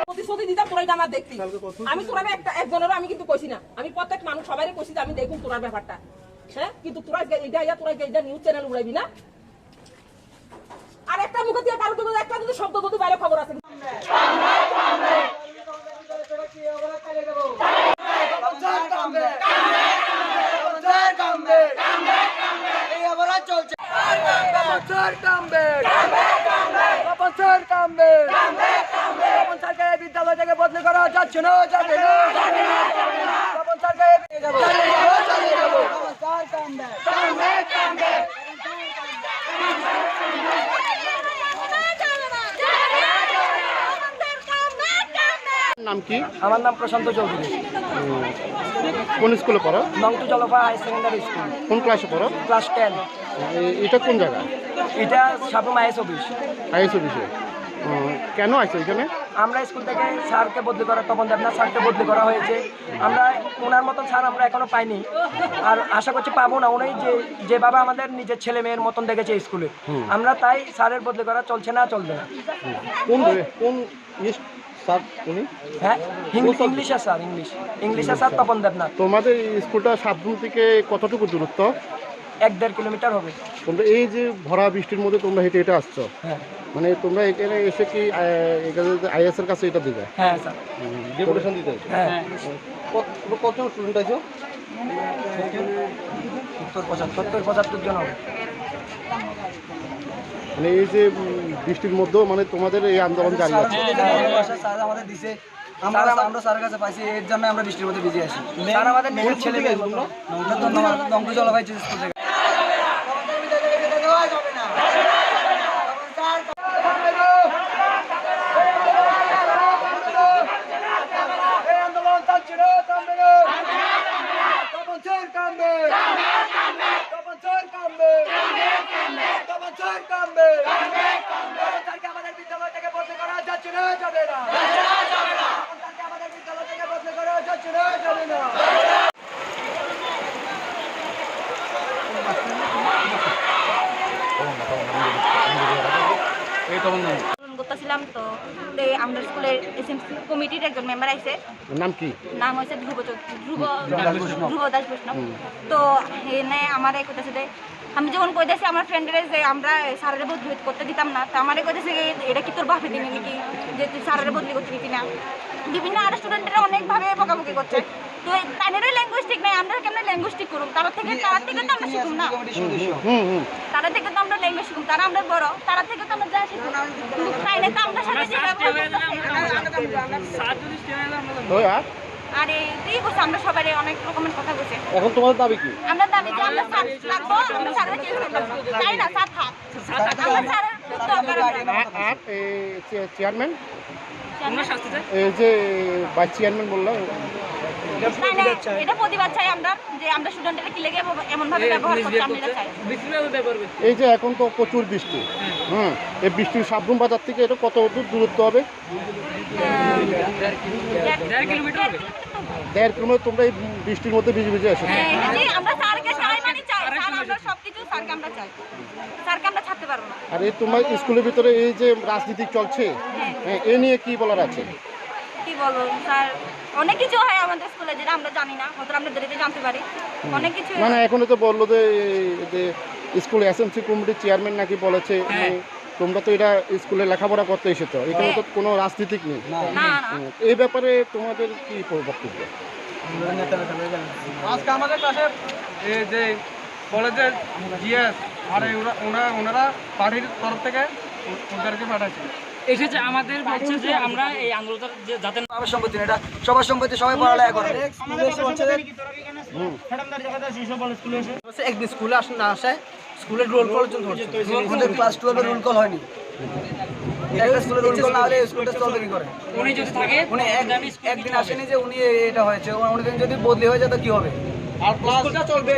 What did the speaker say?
প্রতিশ্রুতি দিতাম তোরাই আমার দেখতি আমি তোরা একজনেরও আমি কিন্তু কইছি না আমি প্রত্যেক মানুষ সবাই কইছি যে আমি দেখুন তোরার ব্যাপারটা হ্যাঁ কিন্তু তোরা এটা নিউজ চ্যানেল উড়াইবি না আর একটা মুখ দিয়ে কারো যদি একটা যদি শব্দ যদি বাইরে খবর আছে বিদ্যালয় থেকে বদলি করা যাচ্ছে না যাবে না নাম কি? আমার নাম প্রশান্ত চৌধুরী। কোন স্কুলে পড়ো? নংটু জলপা হাই সেকেন্ডারি স্কুল। কোন ক্লাসে পড়ো? ক্লাস 10। এটা কোন জায়গা? এটা সাবরুম আইএস অফিস। আইএস অফিসে। কেন আইছো এখানে? আমরা স্কুল থেকে স্যারকে বদলি করা তপন দেবনাথ স্যারকে বদলি করা হয়েছে। আমরা ওনার মতন স্যার আমরা এখনো পাইনি আর আশা করছি পাবো না। উনি যেভাবে আমাদের নিজের ছেলে মেয়ের মতন দেখেছে স্কুলে আমরা তাই স্যারের বদলি করা চলছে না চলবে না। কোন স্যার উনি? হ্যাঁ ইংলিশের স্যার ইংলিশের স্যার তপন দেবনাথ। তোমাদের স্কুলটা সাবরুম থেকে কতটুকু দূরত্ব? 1-1.5 কিলোমিটার হবে। তোমরা এই যে ভরা বৃষ্টির মধ্যে তোমরা হেঁটে হেঁটে আসছো, হ্যাঁ মানে তোমরা এখানে এসে কি আইএস এর কাছে এটা দিবে? হ্যাঁ স্যার ডেপুটেশন দিতে। হ্যাঁ কতজন স্টুডেন্ট আছো? 70-75 জন হবে। মানে এই যে বৃষ্টির মধ্যেও মানে তোমাদের এই আন্দোলন জারি আছে? স্যার আমাদের দিছে আমরা স্যারের কাছে পাইছি এর জন্য আমরা বৃষ্টির মধ্যে ভিজে আসি। স্যার আমাদের নিজের ছেলে মেয়ে ধন্যবাদ নংটু জলপাই স্কুল থেকে। আমাদের বিদ্যালয় থেকে বদলি করা যাচ্ছে না যাবে না আমাদের বিদ্যালয় থেকে বদলি করা যাচ্ছে না যাবে না। করতেছিলাম তো আমরা স্কুলের এসএমসি কমিটির একজন মেম্বার আইছে। নাম কি? নাম হচ্ছে ধ্রুব দাস বৈষ্ণব। তো এনে আমার কইতেছে আমি যখন কইতেছি আমার ফ্রেন্ডের যে আমরা স্যারের বদলি করতে দিতাম না, তো আমারে কইতেছে এটা কি তোর বাপে দিবি নাকি যে তুই স্যারের বদলি করতে দিবি না। বিভিন্ন আর স্টুডেন্টরা অনেকভাবে বকাবকি করছে। তো তাদেরই ল্যাঙ্গুয়েজ ঠিক নাই, আমরা কেমন ল্যাঙ্গুয়েজ ঠিক করুম? তারা থেকে তো আমরা শিখুম না, তারা থেকে তো আমরা ল্যাঙ্গুয়েজ শিখুম। তারা আমরা বড়, তারা থেকে তো আমরা যা শিখুম তাই না। তো আমরা সাথে আর এই বসে আমরা সবাই অনেক রকমের কথা বলছে। এখন তোমাদের দাবি কি? আমরা দাবি যে আমরা স্যার লাগবো, আমরা স্যারের চেঞ্জ করতে চাই না, স্যার থাক। আমরা স্যারের আর চেয়ারম্যান এই যে ভাইস চেয়ারম্যান বললাম এটা প্রতিবাদ চাই আমরা, যে আমরা স্টুডেন্টরা কি লেগে এমন ভাবে ব্যবহার করতে আমরা চাই। এই যে এখন তো প্রচুর বৃষ্টি, এই বৃষ্টির সাবরুম বাজার থেকে এটা কত দূরত্ব হবে? 1.5 কিলোমিটার। 1.5 কিলোমিটার তোমরা এই বৃষ্টির মধ্যে ভিজে ভিজে আসো? আমরা স্যারকে চাই, মানে চাই স্যার, আমরা সবকিছু স্যারকে আমরা চাই, স্যারকে আমরা ছাড়তে পারবো না। আর এই তোমার স্কুলের ভিতরে এই যে রাজনীতি চলছে, এ নিয়ে কি বলার আছে? কি বলবো স্যার, অনেক কিছু হয় আমাদের স্কুলে যেটা আমরা জানি না, হয়তো আমরা দেরিতে জানতে পারি অনেক কিছু। মানে এখনো তো বললো যে স্কুল এসএমসি কমিটির চেয়ারম্যান নাকি বলেছে তোমরা তো এটা স্কুলে লেখাপড়া করতে এসেছো, এখানে তো কোনো রাজনীতিক নেই। এই ব্যাপারে তোমাদের কি বক্তব্য? আজকে আমাদের ক্লাসে এই যে কলেজের জিএস আর ওনারা পার্টির তরফ থেকে ওদেরকে পাঠাচ্ছে এসেছে আমাদের বলছে যে আমরা এই আন্দোলনটা যাতে আমার সম্পত্তি না, এটা সবার সম্পত্তি, সবাই পড়ালেখা করে। একদিন স্কুলে আসে না আসে স্কুলের রোল কল পর্যন্ত আমাদের ক্লাস 12 এর রোল কল হয়নি। একটা স্কুলের রোল কল না হলে স্কুলটা চলবে কি করে? উনি যদি থাকে উনি একদিন আসেনি যে উনি এটা হয়েছে, উনি যদি বদলি হয়ে যায় তো কি হবে? আর ক্লাসটা চলবে।